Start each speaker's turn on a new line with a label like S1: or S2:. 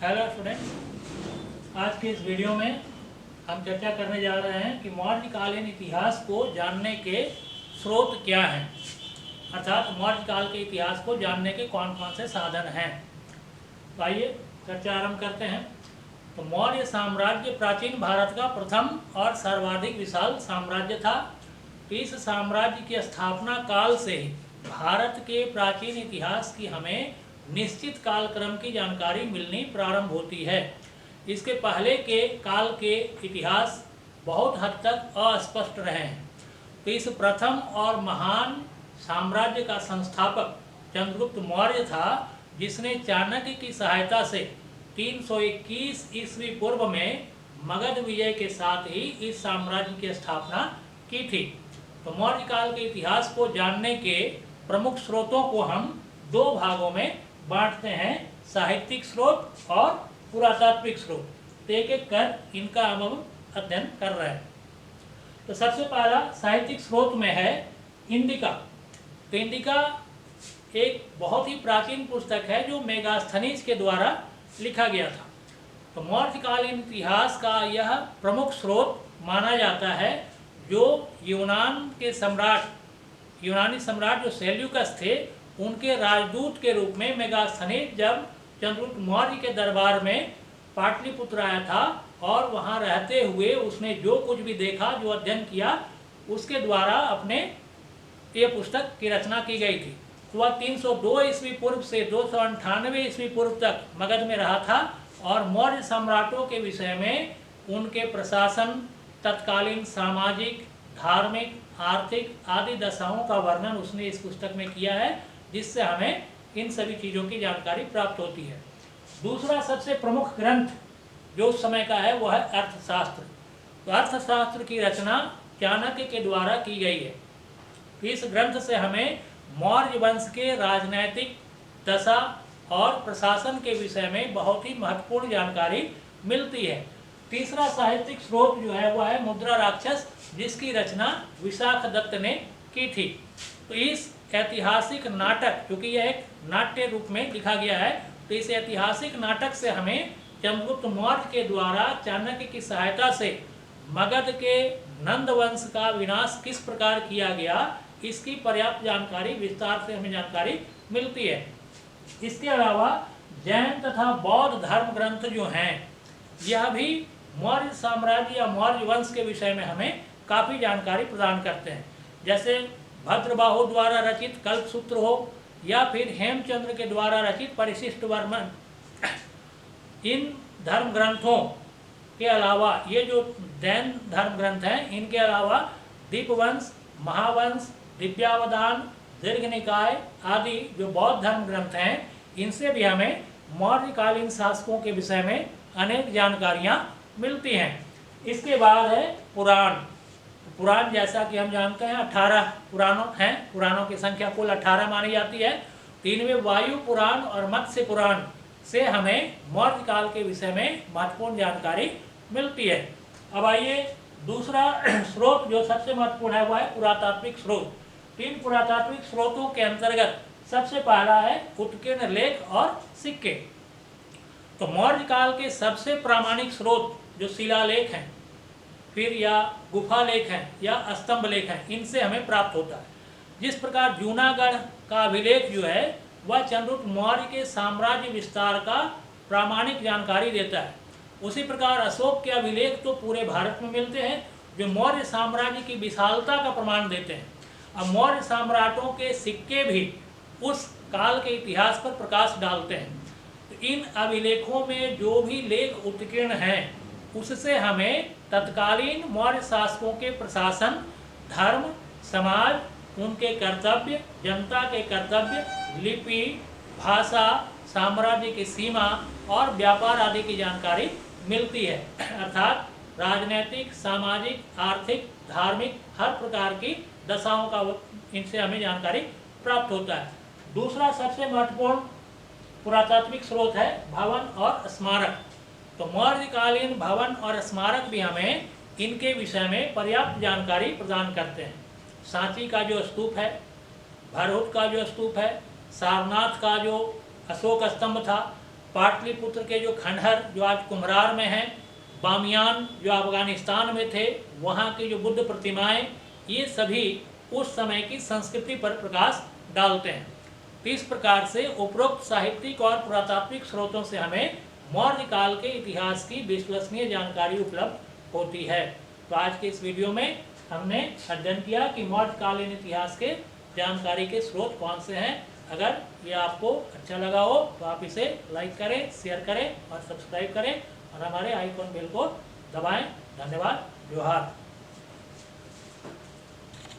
S1: Hello students, आज के इस वीडियो में हम चर्चा करने जा रहे हैं कि मौर्यकालीन इतिहास को जानने के स्रोत क्या हैं, अर्थात मौर्यकाल के इतिहास को जानने के कौन कौन से साधन हैं। तो आइए चर्चा आरंभ करते हैं। तो मौर्य साम्राज्य प्राचीन भारत का प्रथम और सर्वाधिक विशाल साम्राज्य था। इस साम्राज्य की स्थापना काल से ही भारत के प्राचीन इतिहास की हमें निश्चित कालक्रम की जानकारी मिलनी प्रारंभ होती है। इसके पहले के काल के इतिहास बहुत हद तक अस्पष्ट रहे हैं। तो इस प्रथम और महान साम्राज्य का संस्थापक चंद्रगुप्त मौर्य था, जिसने चाणक्य की सहायता से 321 ईस्वी पूर्व में मगध विजय के साथ ही इस साम्राज्य की स्थापना की थी। तो मौर्य काल के इतिहास को जानने के प्रमुख स्रोतों को हम दो भागों में बांटते हैं, साहित्यिक स्रोत और पुरातात्विक स्रोत। तो एक एक कर इनका हम अध्ययन कर रहे हैं। तो सबसे पहला साहित्यिक स्रोत में है इंडिका। तो इंडिका एक बहुत ही प्राचीन पुस्तक है जो मेगास्थनीज के द्वारा लिखा गया था। तो मौर्यकालीन इतिहास का यह प्रमुख स्रोत माना जाता है, जो यूनानी सम्राट जो सेल्यूकस थे, उनके राजदूत के रूप में मेगास्थनीज जब चंद्रगुप्त मौर्य के दरबार में पाटलिपुत्र आया था और वहां रहते हुए उसने जो कुछ भी देखा, जो अध्ययन किया, उसके द्वारा अपने ये पुस्तक की रचना की गई थी। तो वह 302 ईस्वी पूर्व से 298 ईस्वी पूर्व तक मगध में रहा था और मौर्य सम्राटों के विषय में, उनके प्रशासन, तत्कालीन सामाजिक, धार्मिक, आर्थिक आदि दशाओं का वर्णन उसने इस पुस्तक में किया है, जिससे हमें इन सभी चीज़ों की जानकारी प्राप्त होती है। दूसरा सबसे प्रमुख ग्रंथ जो उस समय का है वह है अर्थशास्त्र। तो अर्थशास्त्र की रचना चाणक्य के द्वारा की गई है। इस ग्रंथ से हमें मौर्य वंश के राजनैतिक दशा और प्रशासन के विषय में बहुत ही महत्वपूर्ण जानकारी मिलती है। तीसरा साहित्यिक स्रोत जो है वह है मुद्रा राक्षस, जिसकी रचना विशाखदत्त ने की थी। तो इस ऐतिहासिक नाटक, क्योंकि यह एक नाट्य रूप में लिखा गया है, तो इस ऐतिहासिक नाटक से हमें चंद्रगुप्त मौर्य के द्वारा चाणक्य की सहायता से मगध के नंद वंश का विनाश किस प्रकार किया गया, इसकी पर्याप्त जानकारी, विस्तार से हमें जानकारी मिलती है। इसके अलावा जैन तथा बौद्ध धर्म ग्रंथ जो हैं, यह भी मौर्य साम्राज्य या मौर्य वंश के विषय में हमें काफ़ी जानकारी प्रदान करते हैं। जैसे भद्रबाहु द्वारा रचित कल्पसूत्र हो या फिर हेमचंद्र के द्वारा रचित परिशिष्ट वर्मन, इन धर्म ग्रंथों के अलावा ये जो जैन धर्म ग्रंथ हैं, इनके अलावा दीपवंश, महावंश, दिव्यावदान, दीर्घनिकाय आदि जो बौद्ध धर्म ग्रंथ हैं, इनसे भी हमें मौर्यकालीन शासकों के विषय में अनेक जानकारियाँ मिलती हैं। इसके बाद है पुराण। पुराण जैसा कि हम जानते हैं 18 पुराणों हैं, पुराणों की संख्या कुल 18 मानी जाती है। इनमें वायु पुराण और मत्स्य पुराण से हमें मौर्य काल के विषय में महत्वपूर्ण जानकारी मिलती है। अब आइए दूसरा स्रोत जो सबसे महत्वपूर्ण है वह है पुरातात्विक स्रोत। 3 पुरातात्विक स्रोतों के अंतर्गत सबसे पहला है उत्कीर्ण लेख और सिक्के। तो मौर्य काल के सबसे प्रामाणिक स्रोत जो शिलालेख हैं, फिर या गुफा लेख हैं या स्तंभ लेख हैं, इनसे हमें प्राप्त होता है। जिस प्रकार जूनागढ़ का अभिलेख जो है वह चंद्रगुप्त मौर्य के साम्राज्य विस्तार का प्रामाणिक जानकारी देता है, उसी प्रकार अशोक के अभिलेख तो पूरे भारत में मिलते हैं, जो मौर्य साम्राज्य की विशालता का प्रमाण देते हैं। अब मौर्य सम्राटों के सिक्के भी उस काल के इतिहास पर प्रकाश डालते हैं। तो इन अभिलेखों में जो भी लेख उत्कीर्ण हैं, उससे हमें तत्कालीन मौर्य शासकों के प्रशासन, धर्म, समाज, उनके कर्तव्य, जनता के कर्तव्य, लिपि, भाषा, साम्राज्य की सीमा और व्यापार आदि की जानकारी मिलती है। अर्थात राजनैतिक, सामाजिक, आर्थिक, धार्मिक हर प्रकार की दशाओं का इनसे हमें जानकारी प्राप्त होता है। दूसरा सबसे महत्वपूर्ण पुरातात्विक स्रोत है भवन और स्मारक। तो मौर्यकालीन भवन और स्मारक भी हमें इनके विषय में पर्याप्त जानकारी प्रदान करते हैं। सांची का जो स्तूप है, भरहुट का जो स्तूप है, सारनाथ का जो अशोक स्तंभ था, पाटलिपुत्र के जो खंडहर जो आज कुम्हरार में हैं, बामियान जो अफगानिस्तान में थे, वहाँ की जो बुद्ध प्रतिमाएं, ये सभी उस समय की संस्कृति पर प्रकाश डालते हैं। तो इस प्रकार से उपरोक्त साहित्यिक और पुरातात्विक स्रोतों से हमें मौर्य काल के इतिहास की विश्वसनीय जानकारी उपलब्ध होती है। तो आज के इस वीडियो में हमने अध्ययन किया कि मौर्यकालीन इतिहास के जानकारी के स्रोत कौन से हैं। अगर ये आपको अच्छा लगा हो तो आप इसे लाइक करें, शेयर करें और सब्सक्राइब करें और हमारे आइकॉन बेल को दबाएं। धन्यवाद। जोहार।